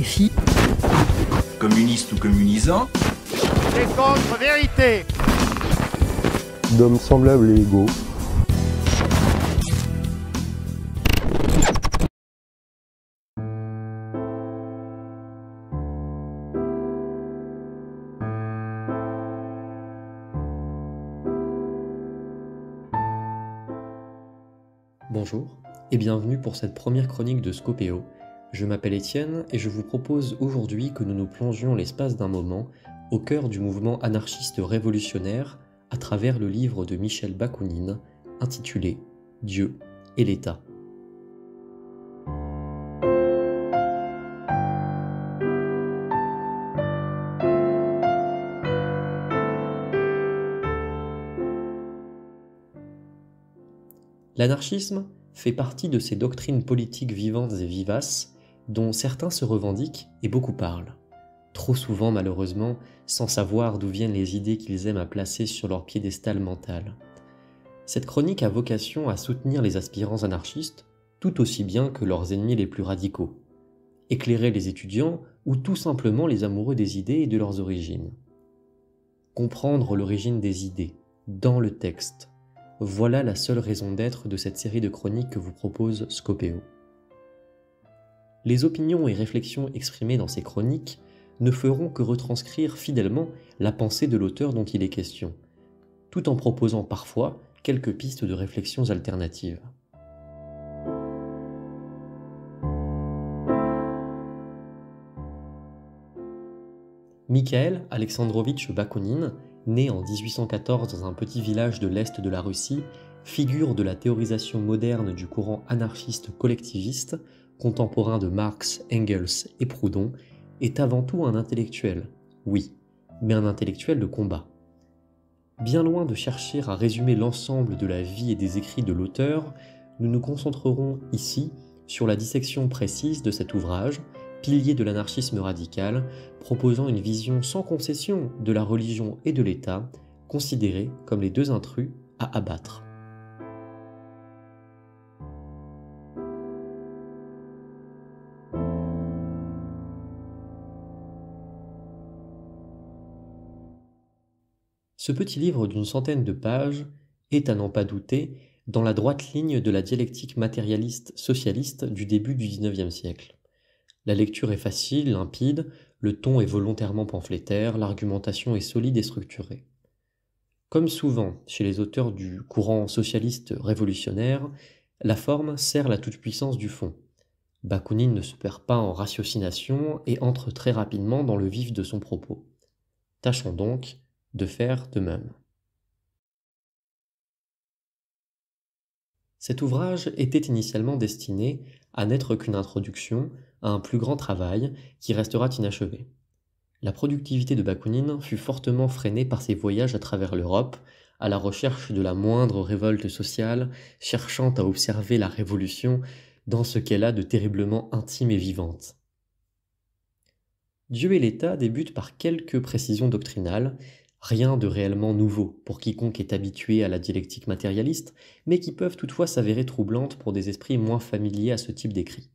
défi. Communiste ou communisant. Les contre-vérités. D'hommes semblables et égaux. Bonjour et bienvenue pour cette première chronique de Scopéo. Je m'appelle Étienne et je vous propose aujourd'hui que nous nous plongions l'espace d'un moment au cœur du mouvement anarchiste révolutionnaire à travers le livre de Michel Bakounine intitulé Dieu et l'État. L'anarchisme fait partie de ces doctrines politiques vivantes et vivaces dont certains se revendiquent et beaucoup parlent. Trop souvent, malheureusement, sans savoir d'où viennent les idées qu'ils aiment à placer sur leur piédestal mental. Cette chronique a vocation à soutenir les aspirants anarchistes tout aussi bien que leurs ennemis les plus radicaux, éclairer les étudiants ou tout simplement les amoureux des idées et de leurs origines. Comprendre l'origine des idées, dans le texte, voilà la seule raison d'être de cette série de chroniques que vous propose Scopéo. Les opinions et réflexions exprimées dans ces chroniques ne feront que retranscrire fidèlement la pensée de l'auteur dont il est question, tout en proposant parfois quelques pistes de réflexions alternatives. Mikhail Alexandrovitch Bakounine, né en 1814 dans un petit village de l'Est de la Russie, figure de la théorisation moderne du courant anarchiste collectiviste, contemporain de Marx, Engels et Proudhon, est avant tout un intellectuel, oui, mais un intellectuel de combat. Bien loin de chercher à résumer l'ensemble de la vie et des écrits de l'auteur, nous nous concentrerons ici sur la dissection précise de cet ouvrage, pilier de l'anarchisme radical, proposant une vision sans concession de la religion et de l'État, considérés comme les deux intrus à abattre. Ce petit livre d'une centaine de pages est, à n'en pas douter, dans la droite ligne de la dialectique matérialiste socialiste du début du XIXe siècle. La lecture est facile, limpide, le ton est volontairement pamphlétaire, l'argumentation est solide et structurée. Comme souvent chez les auteurs du courant socialiste révolutionnaire, la forme sert la toute-puissance du fond. Bakounine ne se perd pas en ratiocination et entre très rapidement dans le vif de son propos. Tâchons donc de faire de même. Cet ouvrage était initialement destiné à n'être qu'une introduction à un plus grand travail qui restera inachevé. La productivité de Bakounine fut fortement freinée par ses voyages à travers l'Europe, à la recherche de la moindre révolte sociale, cherchant à observer la révolution dans ce qu'elle a de terriblement intime et vivante. Dieu et l'État débute par quelques précisions doctrinales, rien de réellement nouveau pour quiconque est habitué à la dialectique matérialiste, mais qui peuvent toutefois s'avérer troublantes pour des esprits moins familiers à ce type d'écrit.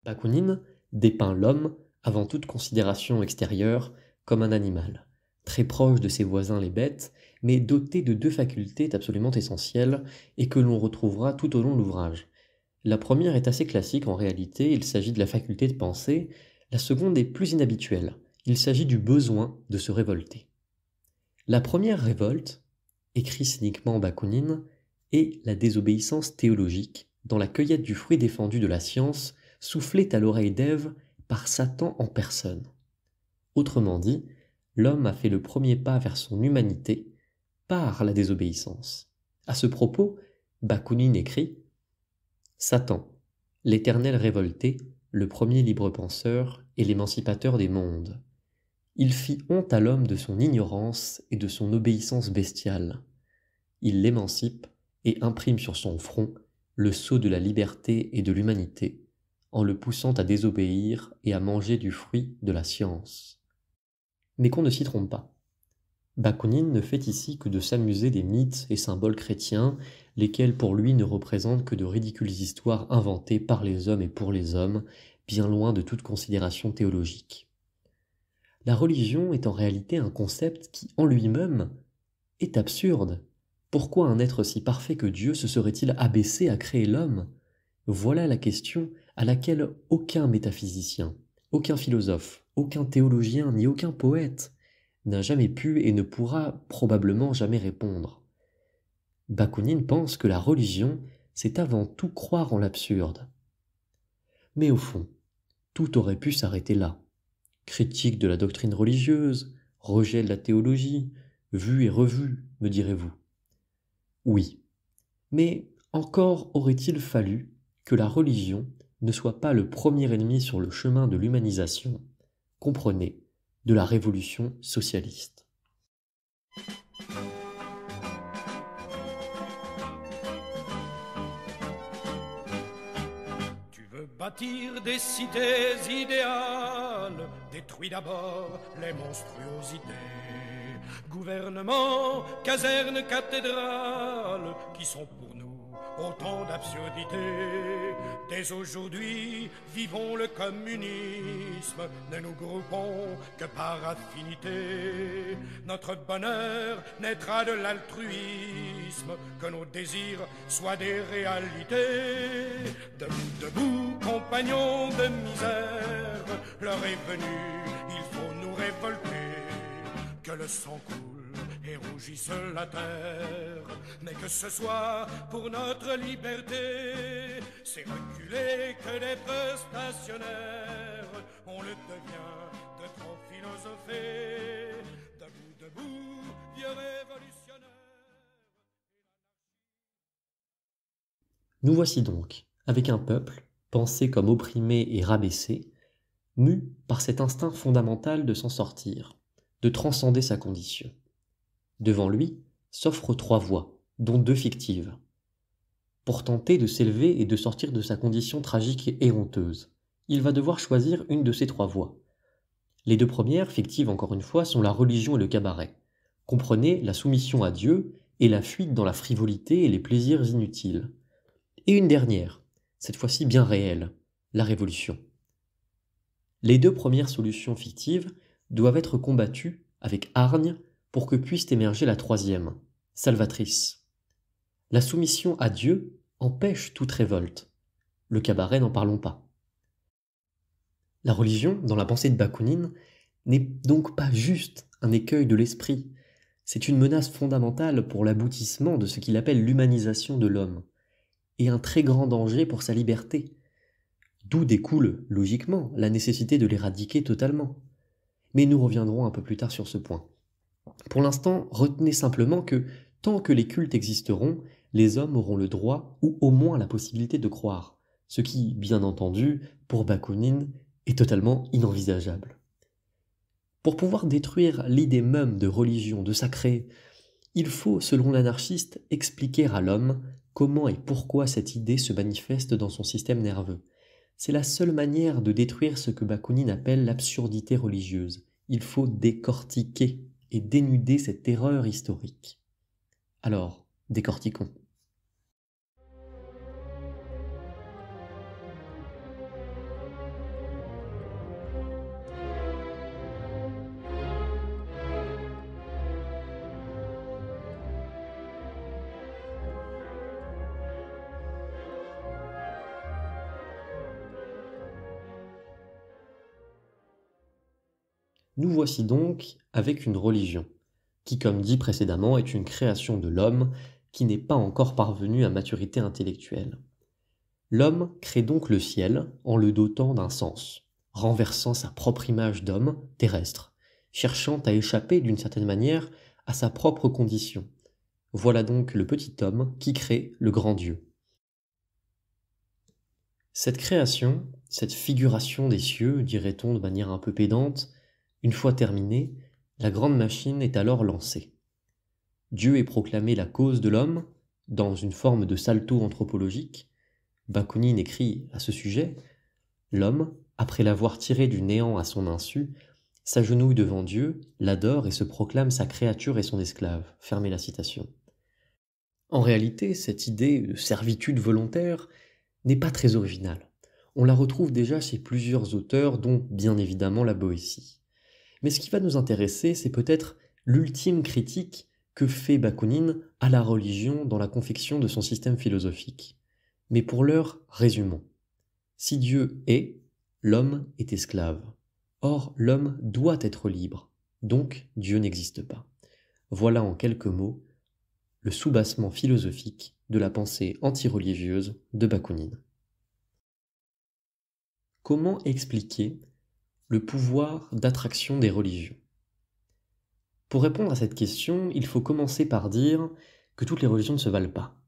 Bakounine dépeint l'homme, avant toute considération extérieure, comme un animal, très proche de ses voisins les bêtes, mais doté de deux facultés absolument essentielles et que l'on retrouvera tout au long de l'ouvrage. La première est assez classique en réalité, il s'agit de la faculté de penser, la seconde est plus inhabituelle, il s'agit du besoin de se révolter. La première révolte, écrit cyniquement Bakounine, est la désobéissance théologique dans la cueillette du fruit défendu de la science soufflée à l'oreille d'Ève par Satan en personne. Autrement dit, l'homme a fait le premier pas vers son humanité par la désobéissance. À ce propos, Bakounine écrit « Satan, l'éternel révolté, le premier libre penseur et l'émancipateur des mondes. Il fit honte à l'homme de son ignorance et de son obéissance bestiale. Il l'émancipe et imprime sur son front le sceau de la liberté et de l'humanité, en le poussant à désobéir et à manger du fruit de la science. » Mais qu'on ne s'y trompe pas. Bakounine ne fait ici que de s'amuser des mythes et symboles chrétiens, lesquels pour lui ne représentent que de ridicules histoires inventées par les hommes et pour les hommes, bien loin de toute considération théologique. La religion est en réalité un concept qui, en lui-même, est absurde. Pourquoi un être si parfait que Dieu se serait-il abaissé à créer l'homme? Voilà la question à laquelle aucun métaphysicien, aucun philosophe, aucun théologien ni aucun poète n'a jamais pu et ne pourra probablement jamais répondre. Bakounine pense que la religion, c'est avant tout croire en l'absurde. Mais au fond, tout aurait pu s'arrêter là. Critique de la doctrine religieuse, rejet de la théologie, vu et revu, me direz-vous. Oui, mais encore aurait-il fallu que la religion ne soit pas le premier ennemi sur le chemin de l'humanisation, comprenez, de la révolution socialiste. Bâtir des cités idéales, détruis d'abord les monstruosités. Gouvernement, casernes, cathédrales, qui sont pour nous autant d'absurdités. Dès aujourd'hui, vivons le communisme, ne nous groupons que par affinité. Notre bonheur naîtra de l'altruisme, que nos désirs soient des réalités. Debout, debout, compagnons de misère, l'heure est venue, il faut nous révolter. Que le sang coule et rougisse la terre, mais que ce soit pour notre liberté. C'est reculer que d'être stationnaire, on le devient de trop philosopher. Debout, debout, vieux révolutionnaire. Nous voici donc, avec un peuple, pensé comme opprimé et rabaissé, mu par cet instinct fondamental de s'en sortir, de transcender sa condition. Devant lui s'offrent 3 voies, dont 2 fictives. Pour tenter de s'élever et de sortir de sa condition tragique et honteuse, il va devoir choisir une de ces 3 voies. Les 2 premières, fictives encore une fois, sont la religion et le cabaret. Comprenez la soumission à Dieu et la fuite dans la frivolité et les plaisirs inutiles. Et une dernière, cette fois-ci bien réelle, la révolution. Les 2 premières solutions fictives doivent être combattues avec hargne pour que puisse émerger la 3e, salvatrice. La soumission à Dieu empêche toute révolte. Le cabaret, n'en parlons pas. La religion, dans la pensée de Bakounine, n'est donc pas juste un écueil de l'esprit. C'est une menace fondamentale pour l'aboutissement de ce qu'il appelle l'humanisation de l'homme, et un très grand danger pour sa liberté. D'où découle, logiquement, la nécessité de l'éradiquer totalement. Mais nous reviendrons un peu plus tard sur ce point. Pour l'instant, retenez simplement que, tant que les cultes existeront, les hommes auront le droit, ou au moins la possibilité de croire, ce qui, bien entendu, pour Bakounine, est totalement inenvisageable. Pour pouvoir détruire l'idée même de religion, de sacré, il faut, selon l'anarchiste, expliquer à l'homme comment et pourquoi cette idée se manifeste dans son système nerveux. C'est la seule manière de détruire ce que Bakounine appelle l'absurdité religieuse. Il faut décortiquer et dénuder cette erreur historique. Alors, décortiquons. Nous voici donc avec une religion, qui, comme dit précédemment, est une création de l'homme qui n'est pas encore parvenu à maturité intellectuelle. L'homme crée donc le ciel en le dotant d'un sens, renversant sa propre image d'homme terrestre, cherchant à échapper d'une certaine manière à sa propre condition. Voilà donc le petit homme qui crée le grand Dieu. Cette création, cette figuration des cieux, dirait-on de manière un peu pédante, une fois terminée, la grande machine est alors lancée. Dieu est proclamé la cause de l'homme, dans une forme de salto anthropologique. Bakounine écrit à ce sujet « L'homme, après l'avoir tiré du néant à son insu, s'agenouille devant Dieu, l'adore et se proclame sa créature et son esclave. » Fermez la citation. En réalité, cette idée de servitude volontaire n'est pas très originale. On la retrouve déjà chez plusieurs auteurs, dont bien évidemment la Boétie. Mais ce qui va nous intéresser, c'est peut-être l'ultime critique que fait Bakounine à la religion dans la confection de son système philosophique. Mais pour l'heure, résumons. Si Dieu est, l'homme est esclave. Or, l'homme doit être libre, donc Dieu n'existe pas. Voilà en quelques mots le soubassement philosophique de la pensée anti-religieuse de Bakounine. Comment expliquer le pouvoir d'attraction des religions? Pour répondre à cette question, il faut commencer par dire que toutes les religions ne se valent pas.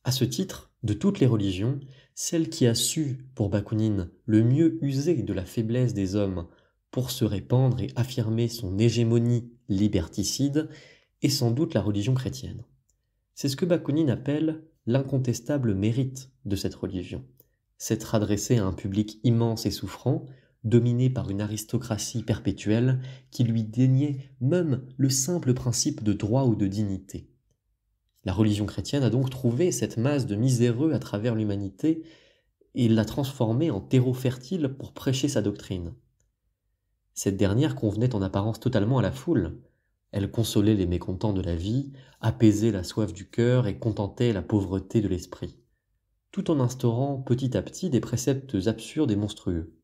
À ce titre, de toutes les religions, celle qui a su, pour Bakounine, le mieux user de la faiblesse des hommes pour se répandre et affirmer son hégémonie liberticide est sans doute la religion chrétienne. C'est ce que Bakounine appelle l'incontestable mérite de cette religion. S'être adressé à un public immense et souffrant, dominé par une aristocratie perpétuelle qui lui déniait même le simple principe de droit ou de dignité. La religion chrétienne a donc trouvé cette masse de miséreux à travers l'humanité et l'a transformée en terreau fertile pour prêcher sa doctrine. Cette dernière convenait en apparence totalement à la foule. Elle consolait les mécontents de la vie, apaisait la soif du cœur et contentait la pauvreté de l'esprit, tout en instaurant petit à petit des préceptes absurdes et monstrueux.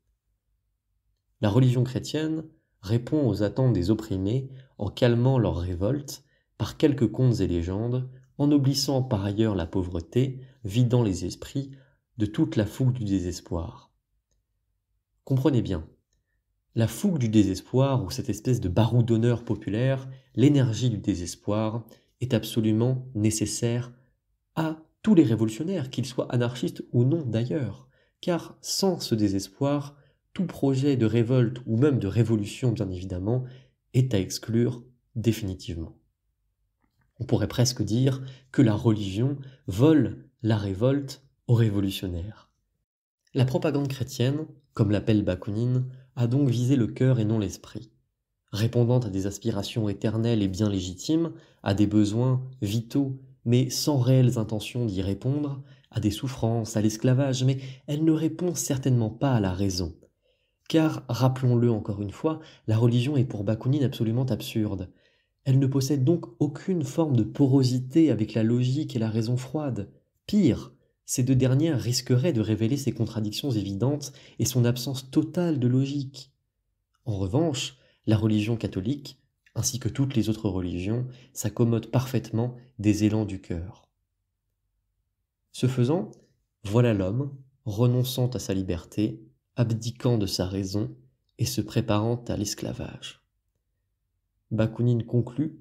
La religion chrétienne répond aux attentes des opprimés en calmant leurs révoltes par quelques contes et légendes, en oblissant par ailleurs la pauvreté, vidant les esprits de toute la fougue du désespoir. Comprenez bien, la fougue du désespoir ou cette espèce de baroudonneur populaire, l'énergie du désespoir, est absolument nécessaire à tous les révolutionnaires, qu'ils soient anarchistes ou non d'ailleurs, car sans ce désespoir, tout projet de révolte ou même de révolution bien évidemment est à exclure définitivement. On pourrait presque dire que la religion vole la révolte aux révolutionnaires. La propagande chrétienne, comme l'appelle Bakounine, a donc visé le cœur et non l'esprit. Répondant à des aspirations éternelles et bien légitimes, à des besoins vitaux mais sans réelles intentions d'y répondre, à des souffrances, à l'esclavage, mais elle ne répond certainement pas à la raison. Car, rappelons-le encore une fois, la religion est pour Bakounine absolument absurde. Elle ne possède donc aucune forme de porosité avec la logique et la raison froide. Pire, ces deux dernières risqueraient de révéler ses contradictions évidentes et son absence totale de logique. En revanche, la religion catholique, ainsi que toutes les autres religions, s'accommodent parfaitement des élans du cœur. Ce faisant, voilà l'homme, renonçant à sa liberté, abdiquant de sa raison et se préparant à l'esclavage. Bakounine conclut :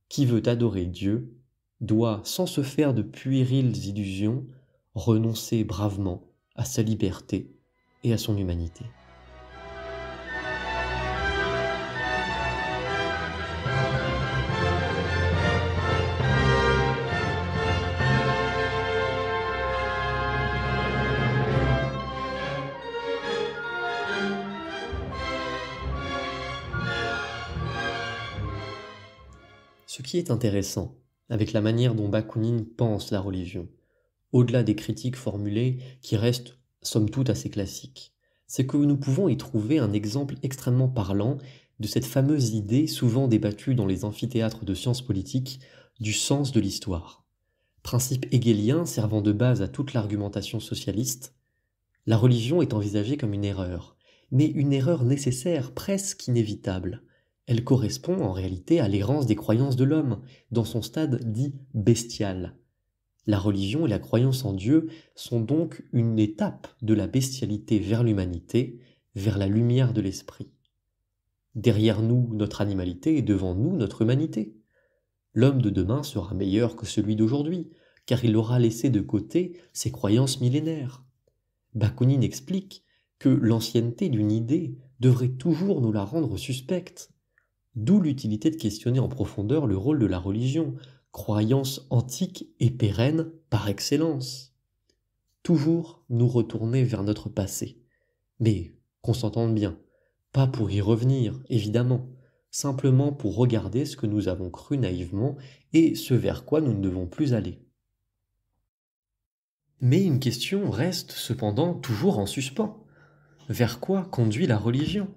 qui veut adorer Dieu doit, sans se faire de puériles illusions, renoncer bravement à sa liberté et à son humanité. Ce qui est intéressant avec la manière dont Bakounine pense la religion, au-delà des critiques formulées qui restent somme toute assez classiques, c'est que nous pouvons y trouver un exemple extrêmement parlant de cette fameuse idée souvent débattue dans les amphithéâtres de sciences politiques du sens de l'histoire. Principe hégélien servant de base à toute l'argumentation socialiste, la religion est envisagée comme une erreur, mais une erreur nécessaire, presque inévitable. Elle correspond en réalité à l'errance des croyances de l'homme, dans son stade dit bestial. La religion et la croyance en Dieu sont donc une étape de la bestialité vers l'humanité, vers la lumière de l'esprit. Derrière nous, notre animalité, et devant nous, notre humanité. L'homme de demain sera meilleur que celui d'aujourd'hui, car il aura laissé de côté ses croyances millénaires. Bakounine explique que l'ancienneté d'une idée devrait toujours nous la rendre suspecte. D'où l'utilité de questionner en profondeur le rôle de la religion, croyance antique et pérenne par excellence. Toujours nous retourner vers notre passé. Mais, qu'on s'entende bien, pas pour y revenir, évidemment, simplement pour regarder ce que nous avons cru naïvement et ce vers quoi nous ne devons plus aller. Mais une question reste cependant toujours en suspens. Vers quoi conduit la religion?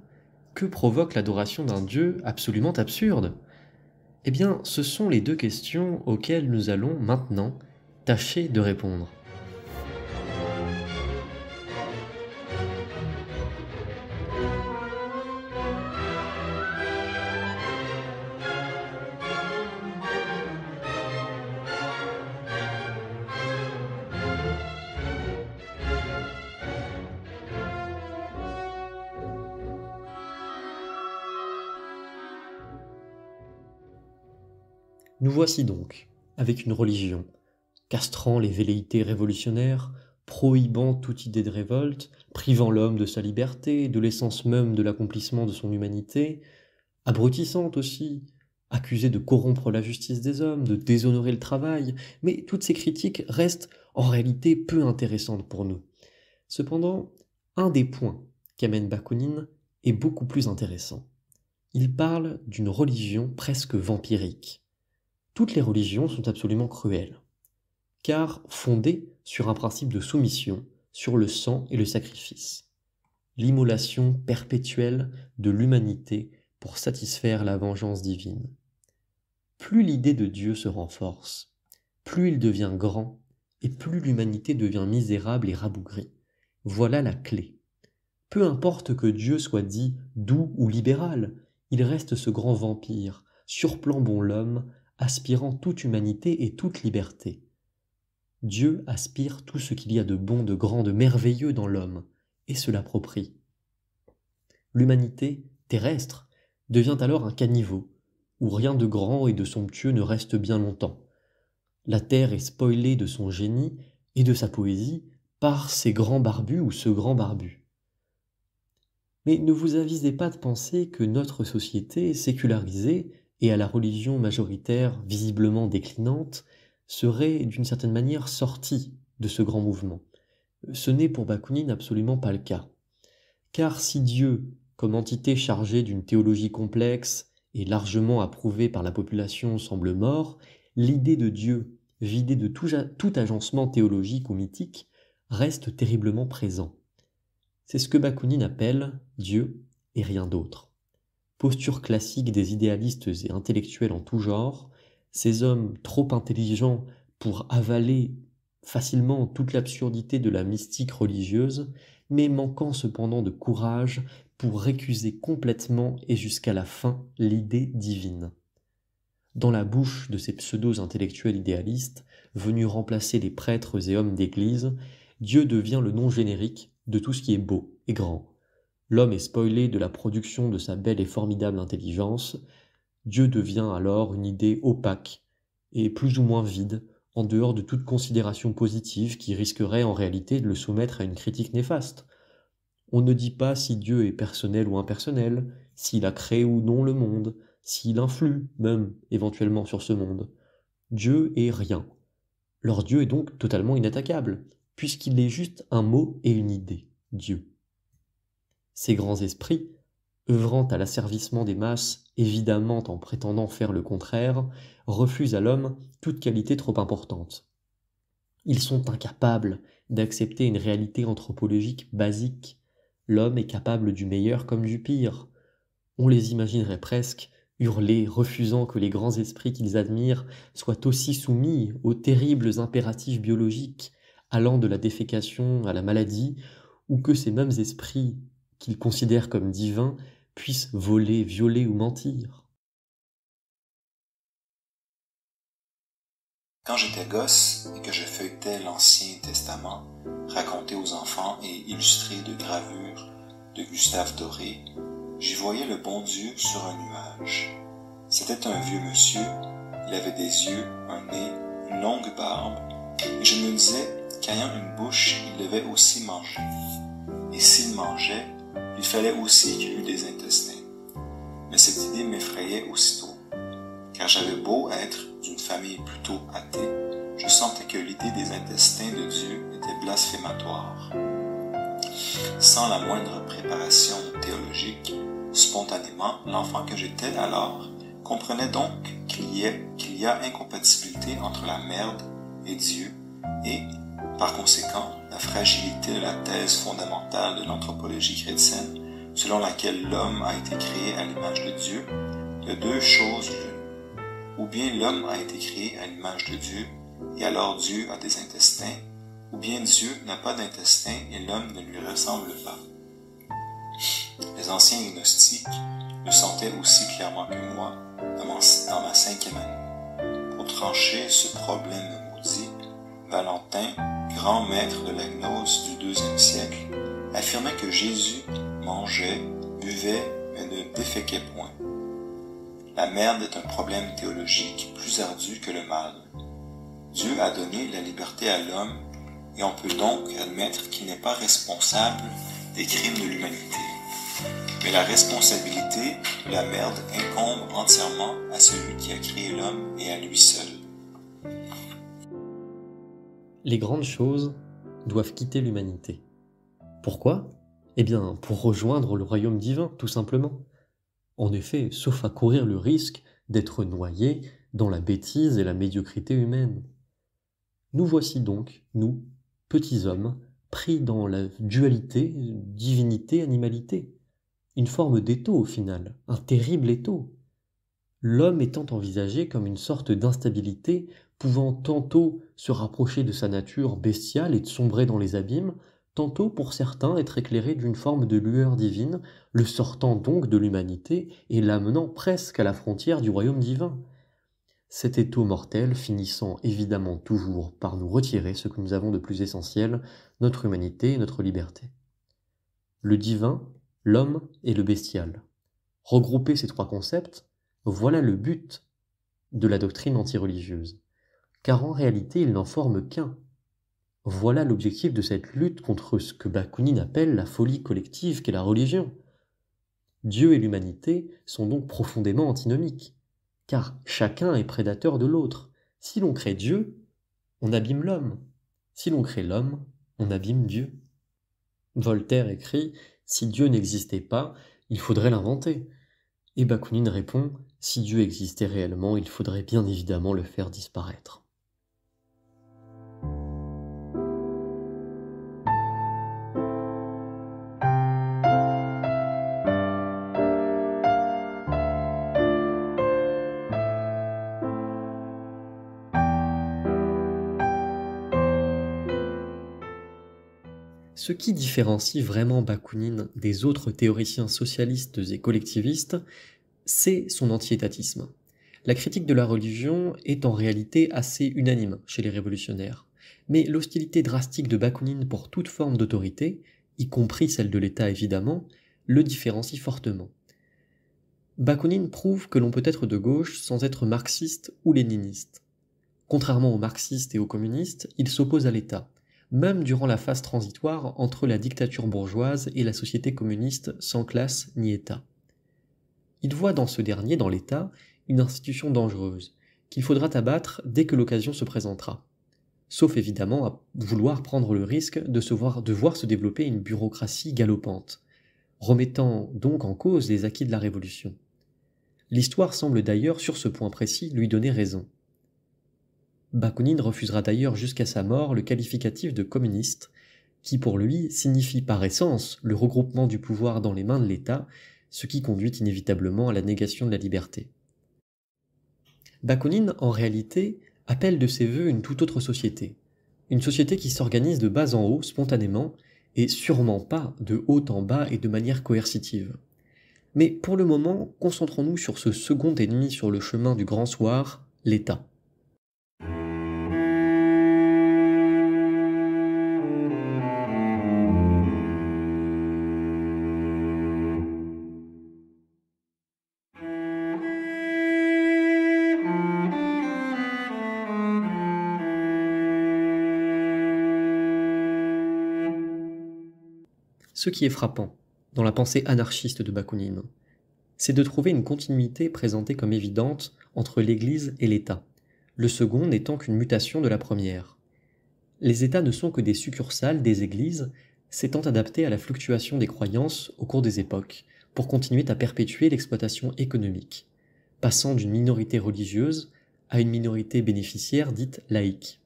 Que provoque l'adoration d'un Dieu absolument absurde? Eh bien, ce sont les deux questions auxquelles nous allons maintenant tâcher de répondre. Nous voici donc, avec une religion, castrant les velléités révolutionnaires, prohibant toute idée de révolte, privant l'homme de sa liberté, de l'essence même de l'accomplissement de son humanité, abrutissante aussi, accusée de corrompre la justice des hommes, de déshonorer le travail, mais toutes ces critiques restent en réalité peu intéressantes pour nous. Cependant, un des points qu'amène Bakounine est beaucoup plus intéressant. Il parle d'une religion presque vampirique. Toutes les religions sont absolument cruelles, car fondées sur un principe de soumission, sur le sang et le sacrifice. L'immolation perpétuelle de l'humanité pour satisfaire la vengeance divine. Plus l'idée de Dieu se renforce, plus il devient grand, et plus l'humanité devient misérable et rabougrie. Voilà la clé. Peu importe que Dieu soit dit doux ou libéral, il reste ce grand vampire, surplombant l'homme, aspirant toute humanité et toute liberté. Dieu aspire tout ce qu'il y a de bon, de grand, de merveilleux dans l'homme, et se l'approprie. L'humanité terrestre devient alors un caniveau, où rien de grand et de somptueux ne reste bien longtemps. La terre est spoilée de son génie et de sa poésie par ces grands barbus ou ce grand barbu. Mais ne vous avisez pas de penser que notre société sécularisée et à la religion majoritaire visiblement déclinante, serait d'une certaine manière sortie de ce grand mouvement. Ce n'est pour Bakounine absolument pas le cas. Car si Dieu, comme entité chargée d'une théologie complexe et largement approuvée par la population, semble mort, l'idée de Dieu, vidée de tout agencement théologique ou mythique, reste terriblement présent. C'est ce que Bakounine appelle Dieu et rien d'autre. Posture classique des idéalistes et intellectuels en tout genre, ces hommes trop intelligents pour avaler facilement toute l'absurdité de la mystique religieuse, mais manquant cependant de courage pour récuser complètement et jusqu'à la fin l'idée divine. Dans la bouche de ces pseudo-intellectuels idéalistes, venus remplacer les prêtres et hommes d'église, Dieu devient le nom générique de tout ce qui est beau et grand. L'homme est spoilé de la production de sa belle et formidable intelligence. Dieu devient alors une idée opaque et plus ou moins vide, en dehors de toute considération positive qui risquerait en réalité de le soumettre à une critique néfaste. On ne dit pas si Dieu est personnel ou impersonnel, s'il a créé ou non le monde, s'il influe même éventuellement sur ce monde. Dieu est rien. Leur Dieu est donc totalement inattaquable, puisqu'il est juste un mot et une idée, Dieu. Ces grands esprits, œuvrant à l'asservissement des masses, évidemment en prétendant faire le contraire, refusent à l'homme toute qualité trop importante. Ils sont incapables d'accepter une réalité anthropologique basique. L'homme est capable du meilleur comme du pire. On les imaginerait presque hurler, refusant que les grands esprits qu'ils admirent soient aussi soumis aux terribles impératifs biologiques, allant de la défécation à la maladie, ou que ces mêmes esprits qu'ils considèrent comme divins puissent voler, violer ou mentir. Quand j'étais gosse et que je feuilletais l'Ancien Testament, raconté aux enfants et illustré de gravures de Gustave Doré, j'y voyais le bon Dieu sur un nuage. C'était un vieux monsieur, il avait des yeux, un nez, une longue barbe, et je me disais qu'ayant une bouche, il devait aussi manger. Et s'il mangeait, il fallait aussi qu'il eût des intestins. Mais cette idée m'effrayait aussitôt, car j'avais beau être d'une famille plutôt athée, je sentais que l'idée des intestins de Dieu était blasphématoire. Sans la moindre préparation théologique, spontanément, l'enfant que j'étais alors comprenait donc qu'il y a incompatibilité entre la merde et Dieu, et, Par conséquent, la fragilité de la thèse fondamentale de l'anthropologie chrétienne, selon laquelle l'homme a été créé à l'image de Dieu, de deux choses l'une. Ou bien l'homme a été créé à l'image de Dieu, et alors Dieu a des intestins, ou bien Dieu n'a pas d'intestins et l'homme ne lui ressemble pas. Les anciens gnostiques le sentaient aussi clairement que moi dans ma 5e année. Pour trancher ce problème maudit, Valentin, grand maître de la gnose du IIe siècle, affirmait que Jésus mangeait, buvait, mais ne déféquait point. La merde est un problème théologique plus ardu que le mal. Dieu a donné la liberté à l'homme et on peut donc admettre qu'il n'est pas responsable des crimes de l'humanité. Mais la responsabilité de la merde incombe entièrement à celui qui a créé l'homme et à lui seul. Les grandes choses doivent quitter l'humanité. Pourquoi ? Eh bien, pour rejoindre le royaume divin, tout simplement. En effet, sauf à courir le risque d'être noyés dans la bêtise et la médiocrité humaine. Nous voici donc, nous, petits hommes, pris dans la dualité divinité-animalité. Une forme d'étau au final, un terrible étau. L'homme étant envisagé comme une sorte d'instabilité pouvant tantôt se rapprocher de sa nature bestiale et de sombrer dans les abîmes, tantôt pour certains être éclairé d'une forme de lueur divine, le sortant donc de l'humanité et l'amenant presque à la frontière du royaume divin. Cet étau mortel finissant évidemment toujours par nous retirer ce que nous avons de plus essentiel, notre humanité et notre liberté. Le divin, l'homme et le bestial. Regrouper ces trois concepts, voilà le but de la doctrine antireligieuse. Car en réalité, il n'en forme qu'un. Voilà l'objectif de cette lutte contre ce que Bakounine appelle la folie collective qu'est la religion. Dieu et l'humanité sont donc profondément antinomiques, car chacun est prédateur de l'autre. Si l'on crée Dieu, on abîme l'homme. Si l'on crée l'homme, on abîme Dieu. Voltaire écrit « Si Dieu n'existait pas, il faudrait l'inventer ». Et Bakounine répond « Si Dieu existait réellement, il faudrait bien évidemment le faire disparaître ». Ce qui différencie vraiment Bakounine des autres théoriciens socialistes et collectivistes, c'est son anti-étatisme. La critique de la religion est en réalité assez unanime chez les révolutionnaires, mais l'hostilité drastique de Bakounine pour toute forme d'autorité, y compris celle de l'État évidemment, le différencie fortement. Bakounine prouve que l'on peut être de gauche sans être marxiste ou léniniste. Contrairement aux marxistes et aux communistes, il s'oppose à l'État, même durant la phase transitoire entre la dictature bourgeoise et la société communiste sans classe ni État. Il voit dans ce dernier, dans l'État, une institution dangereuse, qu'il faudra abattre dès que l'occasion se présentera, sauf évidemment à vouloir prendre le risque de voir se développer une bureaucratie galopante, remettant donc en cause les acquis de la Révolution. L'histoire semble d'ailleurs, sur ce point précis, lui donner raison. Bakounine refusera d'ailleurs jusqu'à sa mort le qualificatif de communiste, qui pour lui signifie par essence le regroupement du pouvoir dans les mains de l'État, ce qui conduit inévitablement à la négation de la liberté. Bakounine, en réalité, appelle de ses vœux une toute autre société, une société qui s'organise de bas en haut, spontanément, et sûrement pas de haut en bas et de manière coercitive. Mais pour le moment, concentrons-nous sur ce second ennemi sur le chemin du grand soir, l'État. Ce qui est frappant dans la pensée anarchiste de Bakounine, c'est de trouver une continuité présentée comme évidente entre l'Église et l'État, le second n'étant qu'une mutation de la première. Les États ne sont que des succursales des Églises, s'étant adaptés à la fluctuation des croyances au cours des époques, pour continuer à perpétuer l'exploitation économique, passant d'une minorité religieuse à une minorité bénéficiaire dite laïque.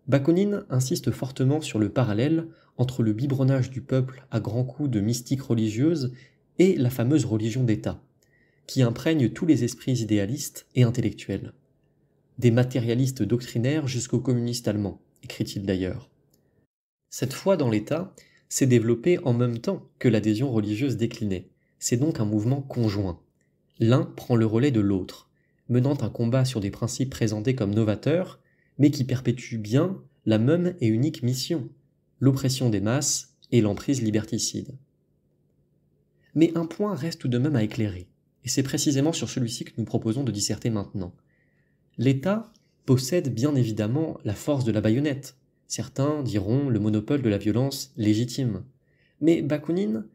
Bakounine insiste fortement sur le parallèle entre le biberonnage du peuple à grands coups de mystique religieuse et la fameuse religion d'État, qui imprègne tous les esprits idéalistes et intellectuels. Des matérialistes doctrinaires jusqu'aux communistes allemands, écrit-il d'ailleurs. Cette foi dans l'État s'est développée en même temps que l'adhésion religieuse déclinait. C'est donc un mouvement conjoint. L'un prend le relais de l'autre, menant un combat sur des principes présentés comme novateurs, mais qui perpétuent bien la même et unique mission, l'oppression des masses et l'emprise liberticide. Mais un point reste tout de même à éclairer, et c'est précisément sur celui-ci que nous proposons de disserter maintenant. L'État possède bien évidemment la force de la baïonnette. Certains diront le monopole de la violence légitime. Mais Bakounine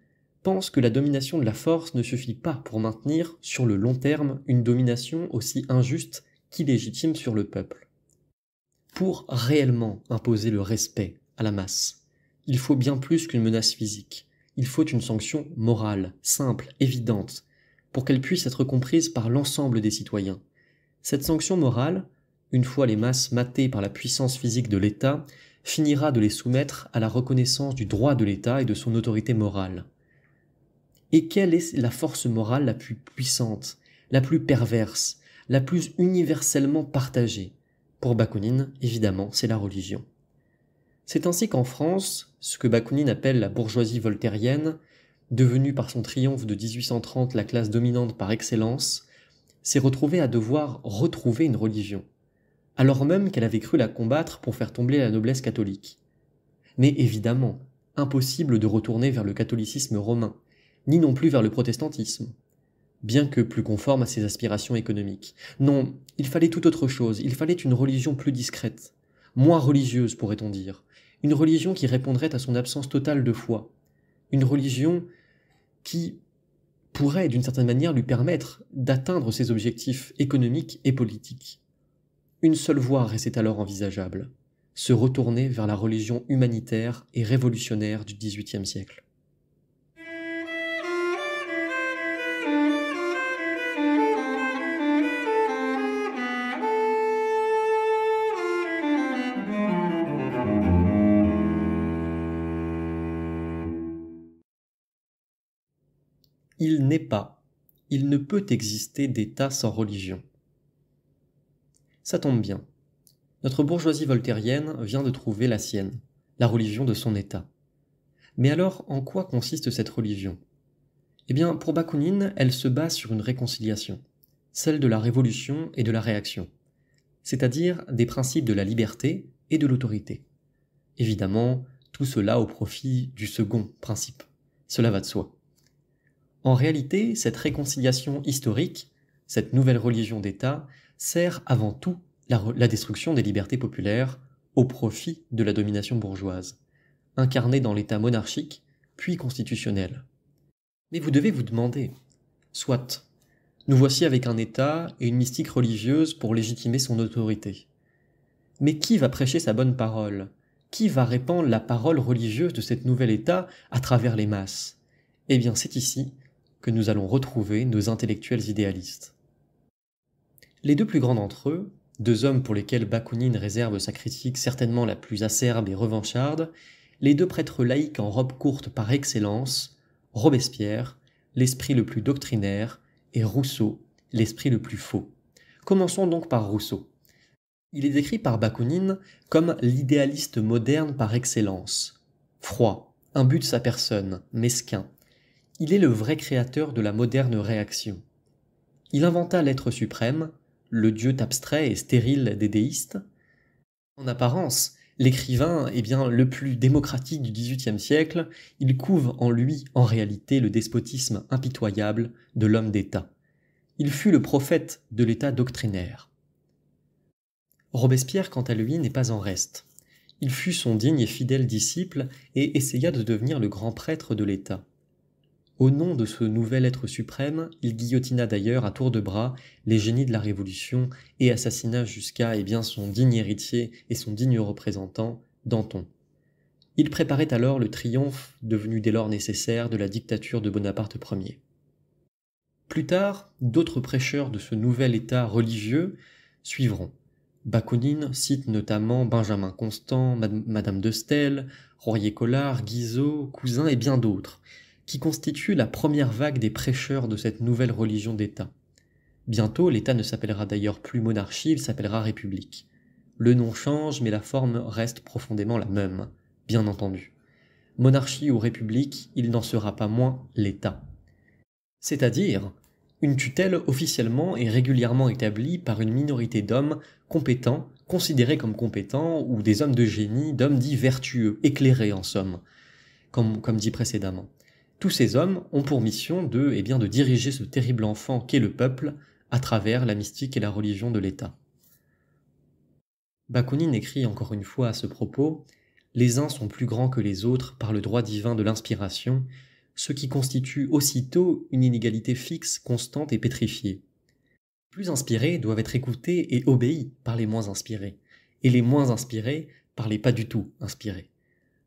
pense que la domination de la force ne suffit pas pour maintenir sur le long terme une domination aussi injuste qu'illégitime sur le peuple. Pour réellement imposer le respect à la masse, il faut bien plus qu'une menace physique. Il faut une sanction morale, simple, évidente, pour qu'elle puisse être comprise par l'ensemble des citoyens. Cette sanction morale, une fois les masses matées par la puissance physique de l'État, finira de les soumettre à la reconnaissance du droit de l'État et de son autorité morale. Et quelle est la force morale la plus puissante, la plus perverse, la plus universellement partagée? Pour Bakounine, évidemment, c'est la religion. C'est ainsi qu'en France, ce que Bakounine appelle la bourgeoisie voltairienne, devenue par son triomphe de 1830 la classe dominante par excellence, s'est retrouvée à devoir retrouver une religion, alors même qu'elle avait cru la combattre pour faire tomber la noblesse catholique. Mais évidemment, impossible de retourner vers le catholicisme romain, ni non plus vers le protestantisme, bien que plus conforme à ses aspirations économiques. Non, il fallait tout autre chose, il fallait une religion plus discrète, moins religieuse pourrait-on dire, une religion qui répondrait à son absence totale de foi, une religion qui pourrait d'une certaine manière lui permettre d'atteindre ses objectifs économiques et politiques. Une seule voie restait alors envisageable, se retourner vers la religion humanitaire et révolutionnaire du XVIIIe siècle. Il n'est pas, il ne peut exister d'État sans religion. Ça tombe bien. Notre bourgeoisie voltairienne vient de trouver la sienne, la religion de son État. Mais alors, en quoi consiste cette religion? Eh bien, pour Bakounine, elle se base sur une réconciliation, celle de la révolution et de la réaction, c'est-à-dire des principes de la liberté et de l'autorité. Évidemment, tout cela au profit du second principe. Cela va de soi. En réalité, cette réconciliation historique, cette nouvelle religion d'État, sert avant tout la destruction des libertés populaires au profit de la domination bourgeoise, incarnée dans l'État monarchique, puis constitutionnel. Mais vous devez vous demander, soit, nous voici avec un État et une mystique religieuse pour légitimer son autorité. Mais qui va prêcher sa bonne parole? Qui va répandre la parole religieuse de cet nouvel État à travers les masses? Eh bien, c'est ici que nous allons retrouver nos intellectuels idéalistes. Les deux plus grands d'entre eux, deux hommes pour lesquels Bakounine réserve sa critique certainement la plus acerbe et revancharde, les deux prêtres laïcs en robe courte par excellence, Robespierre, l'esprit le plus doctrinaire, et Rousseau, l'esprit le plus faux. Commençons donc par Rousseau. Il est décrit par Bakounine comme l'idéaliste moderne par excellence. Froid, imbu de sa personne, mesquin. Il est le vrai créateur de la moderne réaction. Il inventa l'être suprême, le dieu abstrait et stérile des déistes. En apparence, l'écrivain est bien le plus démocratique du XVIIIe siècle, il couve en lui, en réalité, le despotisme impitoyable de l'homme d'État. Il fut le prophète de l'État doctrinaire. Robespierre, quant à lui, n'est pas en reste. Il fut son digne et fidèle disciple et essaya de devenir le grand prêtre de l'État. Au nom de ce nouvel être suprême, il guillotina d'ailleurs à tour de bras les génies de la Révolution et assassina jusqu'à son digne héritier et son digne représentant, Danton. Il préparait alors le triomphe devenu dès lors nécessaire de la dictature de Bonaparte Ier. Plus tard, d'autres prêcheurs de ce nouvel État religieux suivront, Bakounine cite notamment Benjamin Constant, Madame de Staël, Royer-Collard, Guizot, Cousin et bien d'autres, qui constituent la première vague des prêcheurs de cette nouvelle religion d'État. Bientôt, l'État ne s'appellera d'ailleurs plus monarchie, il s'appellera république. Le nom change, mais la forme reste profondément la même, bien entendu. Monarchie ou république, il n'en sera pas moins l'État. C'est-à-dire une tutelle officiellement et régulièrement établie par une minorité d'hommes compétents, considérés comme compétents, ou des hommes de génie, d'hommes dits vertueux, éclairés en somme, comme dit précédemment. Tous ces hommes ont pour mission de diriger ce terrible enfant qu'est le peuple à travers la mystique et la religion de l'État. Bakounine écrit encore une fois à ce propos « Les uns sont plus grands que les autres par le droit divin de l'inspiration, ce qui constitue aussitôt une inégalité fixe, constante et pétrifiée. Les plus inspirés doivent être écoutés et obéis par les moins inspirés, et les moins inspirés par les pas du tout inspirés.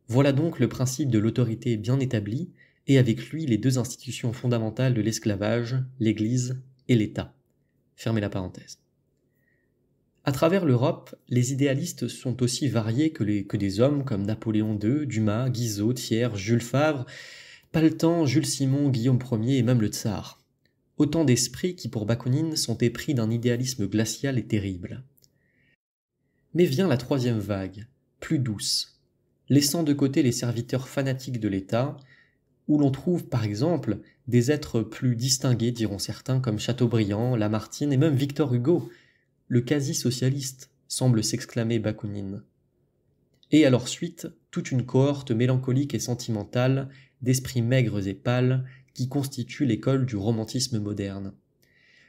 Voilà donc le principe de l'autorité bien établi, et avec lui les deux institutions fondamentales de l'esclavage, l'Église et l'État. » Fermez la parenthèse. À travers l'Europe, les idéalistes sont aussi variés que des hommes comme Napoléon II, Dumas, Guizot, Thiers, Jules Favre, Paletan, Jules Simon, Guillaume Ier et même le Tsar. Autant d'esprits qui pour Bakounine sont épris d'un idéalisme glacial et terrible. Mais vient la troisième vague, plus douce, laissant de côté les serviteurs fanatiques de l'État, où l'on trouve par exemple des êtres plus distingués, diront certains, comme Chateaubriand, Lamartine et même Victor Hugo. Le quasi-socialiste, semble s'exclamer Bakounine. Et à leur suite, toute une cohorte mélancolique et sentimentale d'esprits maigres et pâles qui constitue l'école du romantisme moderne.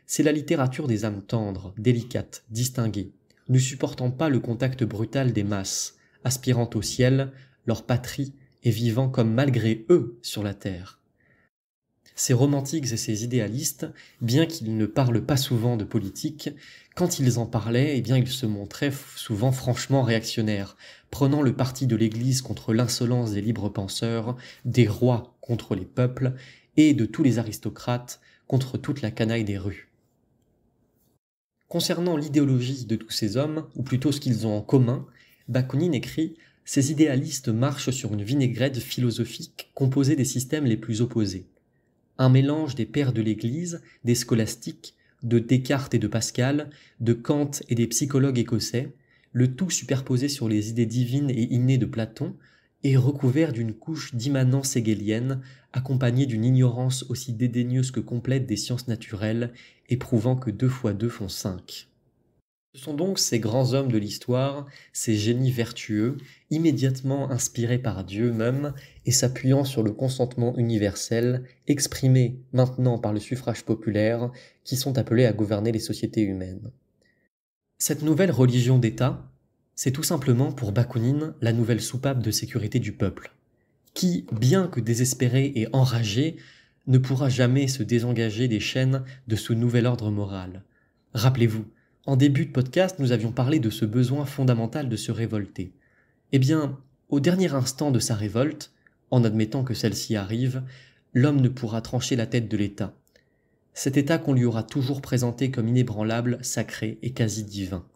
C'est la littérature des âmes tendres, délicates, distinguées, ne supportant pas le contact brutal des masses, aspirant au ciel, leur patrie et vivant comme malgré eux sur la terre. Ces romantiques et ces idéalistes, bien qu'ils ne parlent pas souvent de politique, quand ils en parlaient, ils se montraient souvent franchement réactionnaires, prenant le parti de l'Église contre l'insolence des libres penseurs, des rois contre les peuples, et de tous les aristocrates contre toute la canaille des rues. Concernant l'idéologie de tous ces hommes, ou plutôt ce qu'ils ont en commun, Bakounine écrit « Ces idéalistes marchent sur une vinaigrette philosophique composée des systèmes les plus opposés. Un mélange des pères de l'Église, des scolastiques, de Descartes et de Pascal, de Kant et des psychologues écossais, le tout superposé sur les idées divines et innées de Platon, et recouvert d'une couche d'immanence hegélienne, accompagnée d'une ignorance aussi dédaigneuse que complète des sciences naturelles, et prouvant que 2 × 2 font 5. Ce sont donc ces grands hommes de l'histoire, ces génies vertueux, immédiatement inspirés par Dieu même et s'appuyant sur le consentement universel, exprimé maintenant par le suffrage populaire, qui sont appelés à gouverner les sociétés humaines. Cette nouvelle religion d'État, c'est tout simplement pour Bakounine la nouvelle soupape de sécurité du peuple, qui, bien que désespéré et enragé, ne pourra jamais se désengager des chaînes de ce nouvel ordre moral. Rappelez-vous, en début de podcast, nous avions parlé de ce besoin fondamental de se révolter. Eh bien, au dernier instant de sa révolte, en admettant que celle-ci arrive, l'homme ne pourra trancher la tête de l'État. Cet État qu'on lui aura toujours présenté comme inébranlable, sacré et quasi divin.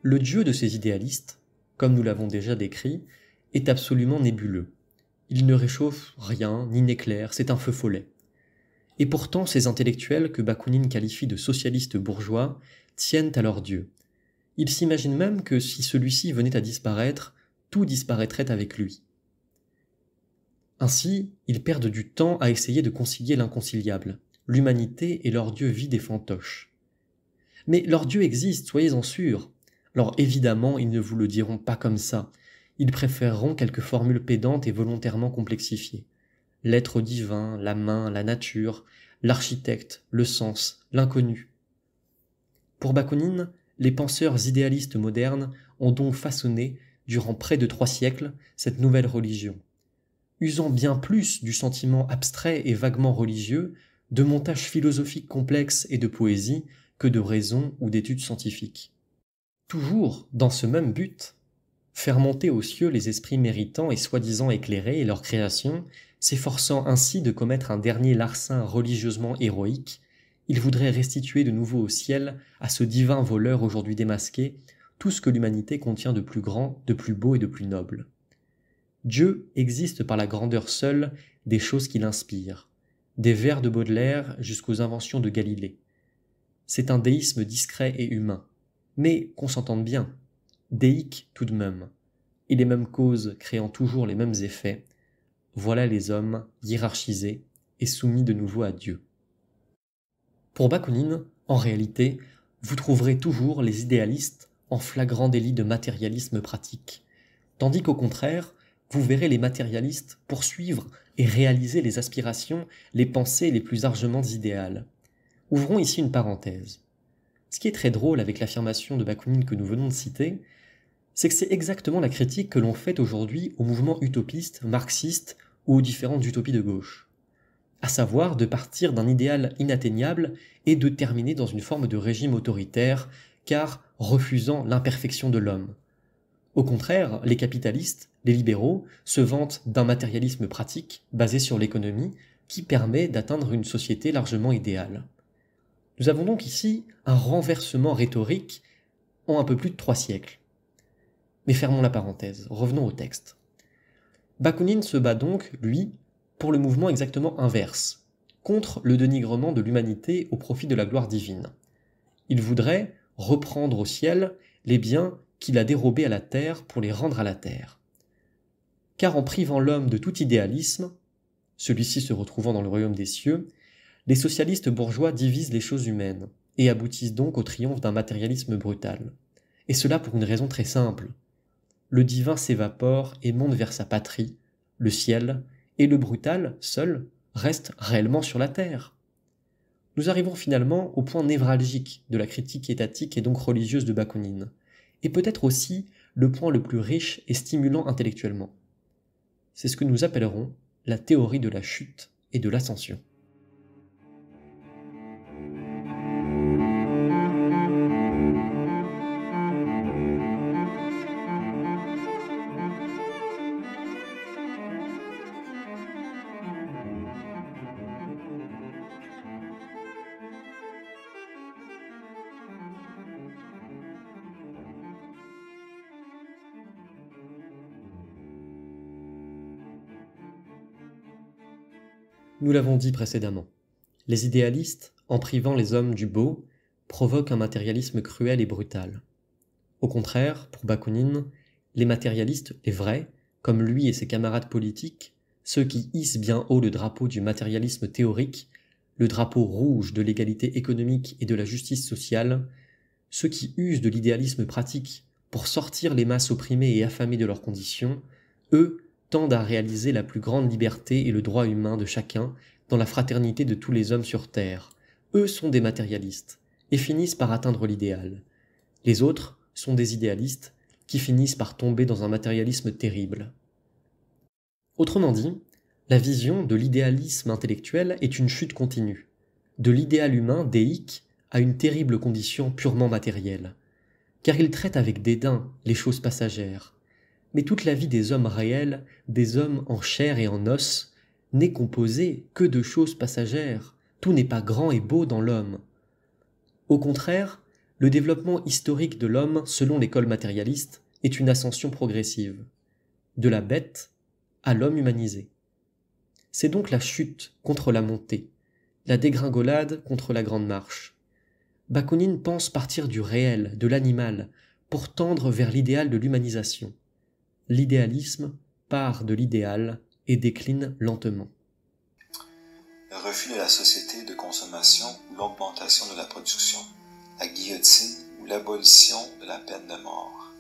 Le Dieu de ces idéalistes, comme nous l'avons déjà décrit, est absolument nébuleux. Il ne réchauffe rien, ni n'éclaire, c'est un feu follet. Et pourtant, ces intellectuels que Bakounine qualifie de socialistes bourgeois tiennent à leur Dieu. Ils s'imaginent même que si celui-ci venait à disparaître, tout disparaîtrait avec lui. Ainsi, ils perdent du temps à essayer de concilier l'inconciliable. L'humanité et leur Dieu vit des fantoches. Mais leur Dieu existe, soyez-en sûrs. Alors évidemment, ils ne vous le diront pas comme ça. Ils préféreront quelques formules pédantes et volontairement complexifiées. L'être divin, la main, la nature, l'architecte, le sens, l'inconnu. Pour Bakounine, les penseurs idéalistes modernes ont donc façonné, durant près de 3 siècles, cette nouvelle religion. Usant bien plus du sentiment abstrait et vaguement religieux, de montages philosophiques complexes et de poésie que de raison ou d'études scientifiques. Toujours dans ce même but, faire monter aux cieux les esprits méritants et soi-disant éclairés et leur création, s'efforçant ainsi de commettre un dernier larcin religieusement héroïque, il voudrait restituer de nouveau au ciel, à ce divin voleur aujourd'hui démasqué, tout ce que l'humanité contient de plus grand, de plus beau et de plus noble. Dieu existe par la grandeur seule des choses qu'il inspire, des vers de Baudelaire jusqu'aux inventions de Galilée. C'est un déisme discret et humain, mais qu'on s'entende bien, déique tout de même, et les mêmes causes créant toujours les mêmes effets, voilà les hommes hiérarchisés et soumis de nouveau à Dieu. Pour Bakounine, en réalité, vous trouverez toujours les idéalistes en flagrant délit de matérialisme pratique, tandis qu'au contraire, vous verrez les matérialistes poursuivre et réaliser les aspirations, les pensées les plus largement idéales. Ouvrons ici une parenthèse. Ce qui est très drôle avec l'affirmation de Bakounine que nous venons de citer, c'est que c'est exactement la critique que l'on fait aujourd'hui au mouvement utopiste, marxiste ou aux différentes utopies de gauche. À savoir de partir d'un idéal inatteignable et de terminer dans une forme de régime autoritaire, car refusant l'imperfection de l'homme. Au contraire, les capitalistes, les libéraux, se vantent d'un matérialisme pratique basé sur l'économie qui permet d'atteindre une société largement idéale. Nous avons donc ici un renversement rhétorique en un peu plus de 3 siècles. Mais fermons la parenthèse, revenons au texte. Bakounine se bat donc, lui, pour le mouvement exactement inverse, contre le dénigrement de l'humanité au profit de la gloire divine. Il voudrait reprendre au ciel les biens qu'il a dérobés à la terre pour les rendre à la terre. Car en privant l'homme de tout idéalisme, celui-ci se retrouvant dans le royaume des cieux, les socialistes bourgeois divisent les choses humaines et aboutissent donc au triomphe d'un matérialisme brutal. Et cela pour une raison très simple. Le divin s'évapore et monte vers sa patrie, le ciel, et le brutal, seul, reste réellement sur la terre. Nous arrivons finalement au point névralgique de la critique étatique et donc religieuse de Bakounine, et peut-être aussi le point le plus riche et stimulant intellectuellement. C'est ce que nous appellerons la théorie de la chute et de l'ascension. Nous l'avons dit précédemment, les idéalistes, en privant les hommes du beau, provoquent un matérialisme cruel et brutal. Au contraire, pour Bakounine, les matérialistes, les vrais, comme lui et ses camarades politiques, ceux qui hissent bien haut le drapeau du matérialisme théorique, le drapeau rouge de l'égalité économique et de la justice sociale, ceux qui usent de l'idéalisme pratique pour sortir les masses opprimées et affamées de leurs conditions, eux tendent à réaliser la plus grande liberté et le droit humain de chacun dans la fraternité de tous les hommes sur terre. Eux sont des matérialistes et finissent par atteindre l'idéal. Les autres sont des idéalistes qui finissent par tomber dans un matérialisme terrible. Autrement dit, la vision de l'idéalisme intellectuel est une chute continue, de l'idéal humain déique à une terrible condition purement matérielle, car il traite avec dédain les choses passagères. Mais toute la vie des hommes réels, des hommes en chair et en os, n'est composée que de choses passagères. Tout n'est pas grand et beau dans l'homme. Au contraire, le développement historique de l'homme, selon l'école matérialiste, est une ascension progressive, de la bête à l'homme humanisé. C'est donc la chute contre la montée, la dégringolade contre la grande marche. Bakounine pense partir du réel, de l'animal, pour tendre vers l'idéal de l'humanisation. L'idéalisme part de l'idéal et décline lentement. Le refus de la société de consommation ou l'augmentation de la production, la guillotine ou l'abolition de la peine de mort.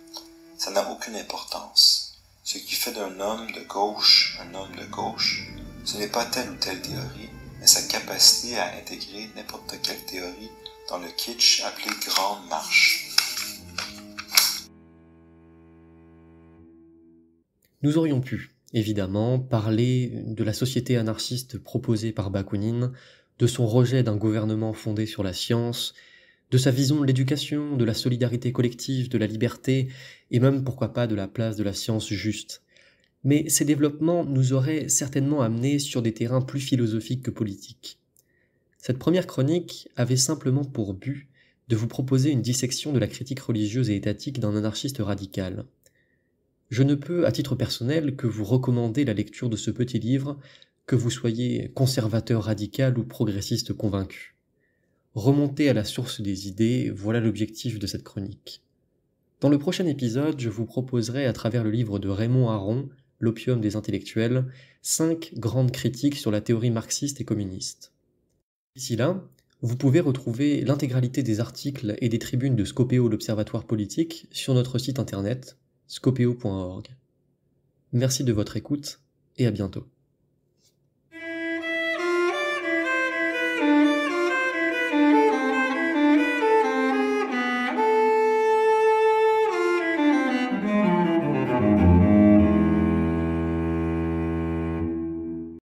Ça n'a aucune importance. Ce qui fait d'un homme de gauche un homme de gauche, ce n'est pas telle ou telle théorie, mais sa capacité à intégrer n'importe quelle théorie dans le kitsch appelé grande marche. Nous aurions pu, évidemment, parler de la société anarchiste proposée par Bakounine de son rejet d'un gouvernement fondé sur la science, de sa vision de l'éducation, de la solidarité collective, de la liberté, et même pourquoi pas de la place de la science juste. Mais ces développements nous auraient certainement amenés sur des terrains plus philosophiques que politiques. Cette première chronique avait simplement pour but de vous proposer une dissection de la critique religieuse et étatique d'un anarchiste radical. Je ne peux, à titre personnel, que vous recommander la lecture de ce petit livre, que vous soyez conservateur radical ou progressiste convaincu. Remonter à la source des idées, voilà l'objectif de cette chronique. Dans le prochain épisode, je vous proposerai, à travers le livre de Raymond Aron, L'opium des intellectuels, 5 grandes critiques sur la théorie marxiste et communiste. D'ici là, vous pouvez retrouver l'intégralité des articles et des tribunes de Scopéo l'Observatoire politique sur notre site internet scopéo.org. Merci de votre écoute et à bientôt.